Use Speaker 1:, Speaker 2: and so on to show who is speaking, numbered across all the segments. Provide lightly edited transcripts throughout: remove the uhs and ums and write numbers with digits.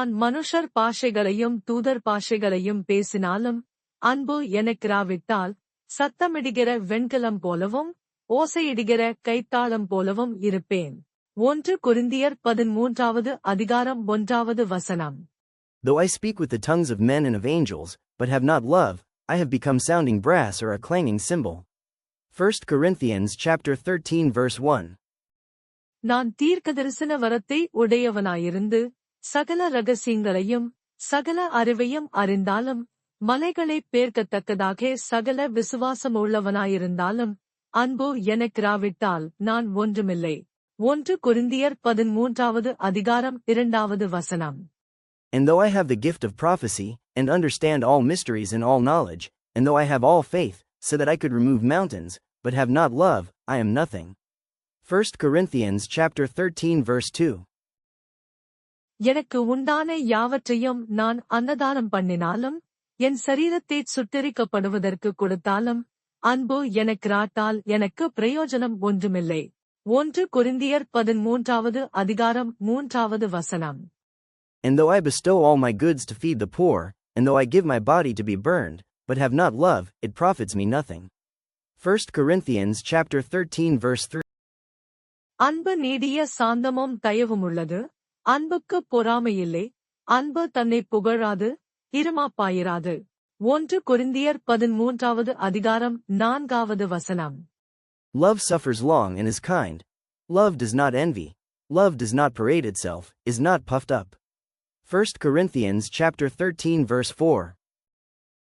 Speaker 1: நான் மனுஷர் பாஷைகளையும் தூதர் பாஷைகளையும் பேசினாலும் அன்பு எனக்கிராவிட்டால் சத்தமிடுகிற வெண்கலம் போலவும் ஓசையிடுகிற கைத்தாளம் போலவும் இருப்பேன். 1 கொரிந்தியர் 13வது அதிகாரம் 1வது வசனம்.
Speaker 2: Though I speak with the tongues of men and of angels, but have not love, I have become sounding brass or a clanging cymbal. 1 Corinthians chapter 13 verse 1.
Speaker 1: நான் தீர்க்கதரிசன வரத்தை உடையவனாயிருந்து சகல ரகசியங்களையும் சகல அறிவையும் அறிந்தாலும் மலைகளைப் பேர்க்கத்தக்கதாக சகல விசுவாசமுள்ளவனாயிருந்தாலும் அன்பு எனக்கிராவிட்டால் நான் ஒன்றுமில்லை. 1 கொரிந்தியர் 13வது அதிகாரம் 2வது வசனம்.
Speaker 2: And though I have the gift of prophecy, and understand all mysteries and all knowledge, and though I have all faith, so that I could remove mountains, but have not love, I am nothing. 1 Corinthians chapter 13 verse 2.
Speaker 1: எனக்கு உண்டான யாவற்றையும் நான் அன்னதானம் பண்ணினாலும் என் சரீரத்தைச் சுட்டெரிக்கப்படுவதற்கு கொடுத்தாலும் அன்பு எனக்கிராட்டால் எனக்கு பிரயோஜனம் ஒன்றுமில்லை. 1 கொரிந்தியர் 13வது அதிகாரம் 3வது வசனம்.
Speaker 2: And though I bestow all my goods to feed the poor, and though I give my body to be burned, but have not love, it profits me nothing. 1 Corinthians chapter 13 verse 3.
Speaker 1: அன்பு நீடிய சாந்தமும் தயவுமுள்ளது. அன்புக்கு பொறாமையில்லை. அன்பு தன்னை புகழாது இருமாப்பாயிராது. 1 கொரிந்தியர் 13வது அதிகாரம் 4வது வசனம்.
Speaker 2: Love suffers long and is kind. Love does not envy. Love does not parade itself, is not puffed up. 1 Corinthians chapter 13 verse 4.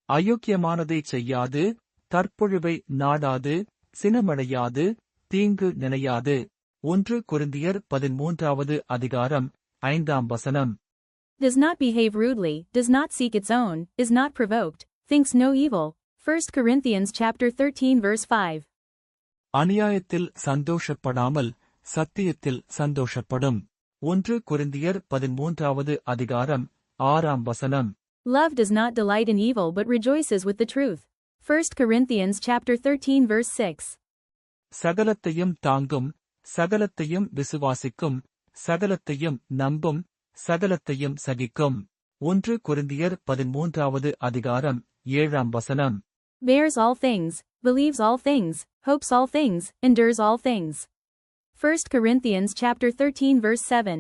Speaker 3: அயோக்கியமானதைச் செய்யாது, தற்பொழுவை நாடாது, சினமடையாது, தீங்கு நினையாது. 1 கொரிந்தியர் 13வது அதிகாரம் 5ஆம் வசனம்.
Speaker 4: Does not behave rudely, does not seek its own, is not provoked, thinks no evil. 1 Corinthians chapter 13 verse 5.
Speaker 3: அநியாயத்தில் சந்தோஷப்படாமல் சத்தியத்தில் சந்தோஷப்படும். 1 கொரிந்தியர் 13வது அதிகாரம் 6ஆம் வசனம்.
Speaker 4: Love does not delight in evil but rejoices with the truth. 1 Corinthians chapter 13 verse 6.
Speaker 3: சகலத்தையும் தாங்கும், சகலத்தையும் விசுவாசிக்கும், சகலத்தையும் நம்பும், சகலத்தையும் சகிக்கும். 1 கொரிந்தியர் 13வது அதிகாரம் 7ஆம் வசனம்.
Speaker 4: Bears all things, believes all things, hopes all things, endures all things. 1 Corinthians chapter 13 verse 7.